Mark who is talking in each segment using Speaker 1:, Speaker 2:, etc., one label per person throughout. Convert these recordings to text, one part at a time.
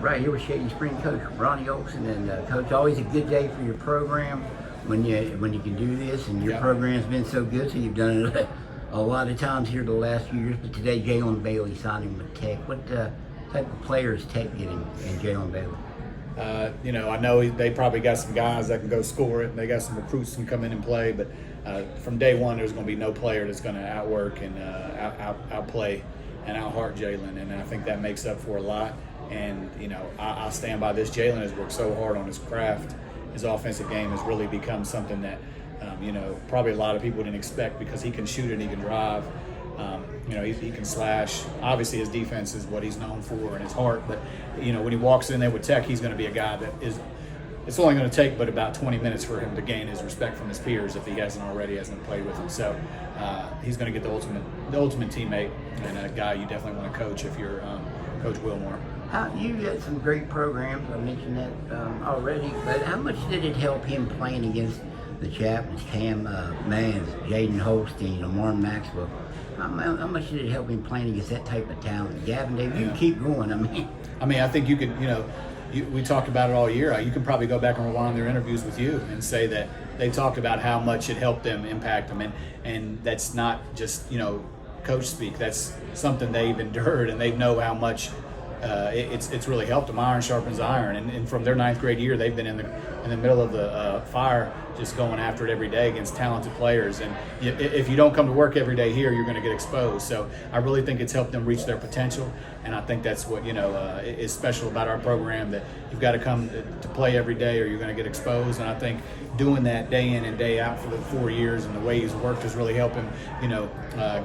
Speaker 1: Right here with Shady Spring coach Ronnie Olson, and coach, always a good day for your program when you can do this, and your program's been so good, so you've done it a lot of times here the last few years. But today, Jalon Bailey signing with Tech. What type of players Tech getting in Jalon Bailey?
Speaker 2: I know they probably got some guys that can go score it, and they got some recruits that can come in and play. But from day one, there's going to be no player that's going to outwork and outplay and out-heart Jalon, and I think that makes up for a lot. And I stand by this. Jalon has worked so hard on his craft. His offensive game has really become something that probably a lot of people didn't expect, because he can shoot and he can drive. He can slash. Obviously, his defense is what he's known for, and his heart. But when he walks in there with Tech, he's going to be a guy that is. It's only going to take but about 20 minutes for him to gain his respect from his peers if he hasn't played with him. So he's going to get the ultimate teammate, and a guy you definitely want to coach if you're Coach Wilmore.
Speaker 1: You had some great programs. I mentioned that already. But how much did it help him playing against the Chapmans, Cam Mans, Jaden Holstein, Lamar Maxwell? How much did it help him playing against that type of talent? Gavin Davis, you can keep going.
Speaker 2: I think you could, we talked about it all year. You can probably go back and rewind their interviews with you and say that they talked about how much it helped them, impact them. And that's not just, coach speak. That's something they've endured, and they know how much it's really helped them. Iron sharpens iron. And from their 9th grade year, they've been in the middle of the fire, just going after it every day against talented players. And if you don't come to work every day here, you're going to get exposed. So I really think it's helped them reach their potential. And I think that's what is special about our program, that you've got to come to play every day or you're going to get exposed. And I think doing that day in and day out for the 4 years, and the way he's worked, has really helped him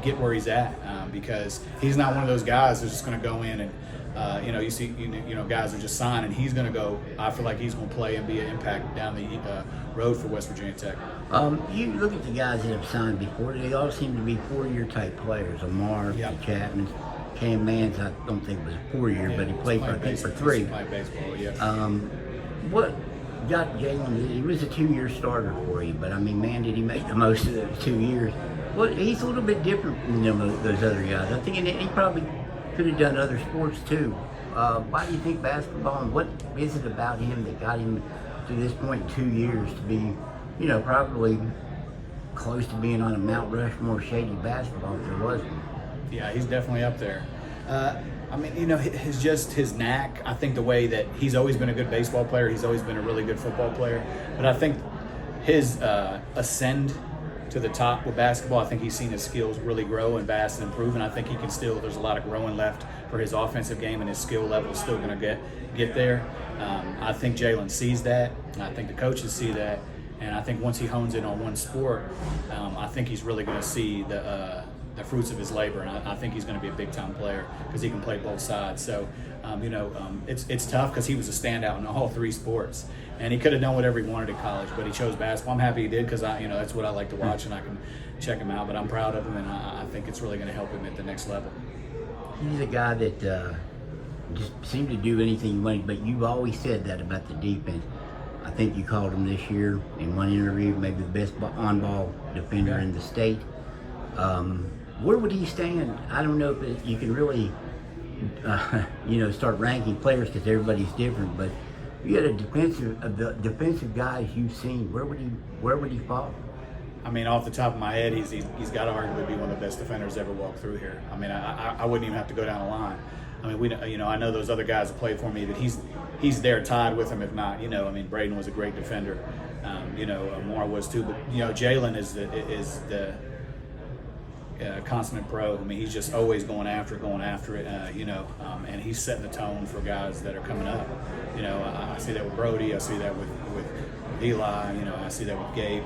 Speaker 2: get where he's at, because he's not one of those guys who's just going to go in and you see, guys are just signing. He's going to go. I feel like he's going to play and be an impact down the road for West Virginia Tech.
Speaker 1: You look at the guys that have signed before; they all seem to be 4-year type players. Lamar, the Chapmans, Cam Mans. I don't think was a 4-year, but he played for 3.
Speaker 2: He played baseball,
Speaker 1: What got Jalon? He was a 2-year starter for you, but man, did he make the most of those 2 years? Well, he's a little bit different than those other guys. I think he probably could have done other sports too. Why do you think basketball, and what is it about him that got him to this point in 2 years to be, probably close to being on a Mount Rushmore Shady basketball if there was one?
Speaker 2: Yeah, he's definitely up there. His knack. I think the way that he's always been a good baseball player, he's always been a really good football player. But I think his ascend to the top with basketball, I think he's seen his skills really grow and vast and improve, and I think he can still, there's a lot of growing left for his offensive game, and his skill level is still going to get there. I think Jalon sees that, and I think the coaches see that, and I think once he hones in on one sport, I think he's really going to see the fruits of his labor, and I think he's going to be a big-time player because he can play both sides. So, it's tough because he was a standout in all 3 sports, and he could have done whatever he wanted at college, but he chose basketball. I'm happy he did, because that's what I like to watch, and I can check him out. But I'm proud of him, and I think it's really going to help him at the next level.
Speaker 1: He's a guy that just seemed to do anything he wanted, but you've always said that about the defense. I think you called him this year in one interview, maybe the best on-ball defender in the state. Where would he stand? I don't know if you can really, start ranking players, because everybody's different. But you had the defensive guys you've seen. Where would he fall?
Speaker 2: Off the top of my head, he's got to arguably be one of the best defenders ever walked through here. I wouldn't even have to go down the line. I know those other guys that played for me, but he's there tied with him, if not. Braden was a great defender. Moore was too. But Jalon is the consummate pro. He's just always going after it, and he's setting the tone for guys that are coming up. I see that with Brody, I see that with Eli, I see that with Gabe.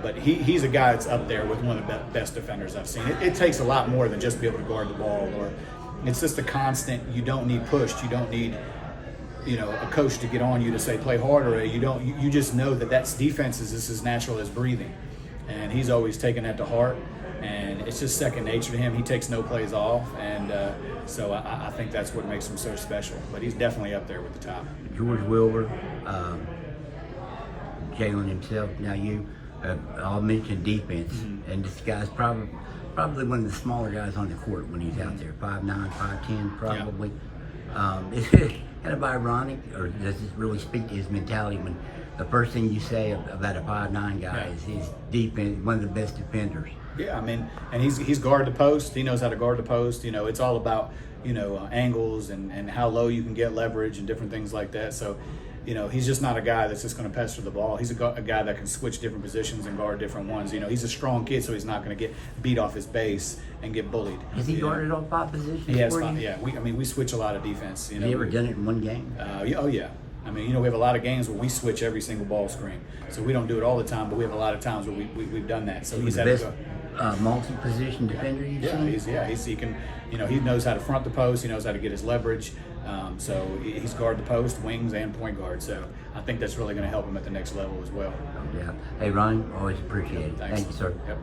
Speaker 2: But he's a guy that's up there with one of the best defenders I've seen. It takes a lot more than just be able to guard the ball, or it's just a constant. You don't need pushed. You don't need a coach to get on you to say play harder. You just know that's defense is just as natural as breathing, and he's always taken that to heart. And it's just second nature to him. He takes no plays off, and so I think that's what makes him so special. But he's definitely up there with the top.
Speaker 1: George Wilbur, Jalon himself. Now you all mentioned defense, and this guy's probably one of the smaller guys on the court when he's out there. 5'9", 5'10", probably. Kind of ironic, or does it really speak to his mentality when the first thing you say about a 5'9" guy is his defense, one of the best defenders?
Speaker 2: Yeah, I mean, and he's guard the post. He knows how to guard the post. You know, it's all about, you know, angles and how low you can get leverage and different things like that. So, you know, he's just not a guy that's just going to pester the ball. He's a guy that can switch different positions and guard different ones. You know, he's a strong kid, so he's not going to get beat off his base and get bullied.
Speaker 1: Has he guarded all 5 positions?
Speaker 2: He has
Speaker 1: for you?
Speaker 2: 5. Yeah, we switch a lot of defense. You know,
Speaker 1: Have you ever done it in one game?
Speaker 2: Oh yeah. I mean, you know, we have a lot of games where we switch every single ball screen. So we don't do it all the time, but we have a lot of times where we've done that. So
Speaker 1: He's
Speaker 2: he's
Speaker 1: the
Speaker 2: had
Speaker 1: best
Speaker 2: to go.
Speaker 1: multi-position defender you've seen?
Speaker 2: He can, you know, he knows how to front the post. He knows how to get his leverage. So he's guard the post, wings, and point guard. So I think that's really going to help him at the next level as well.
Speaker 1: Yeah. Hey, Ron, always appreciate it.
Speaker 2: Thanks.
Speaker 1: Thank you, sir.
Speaker 2: Yep.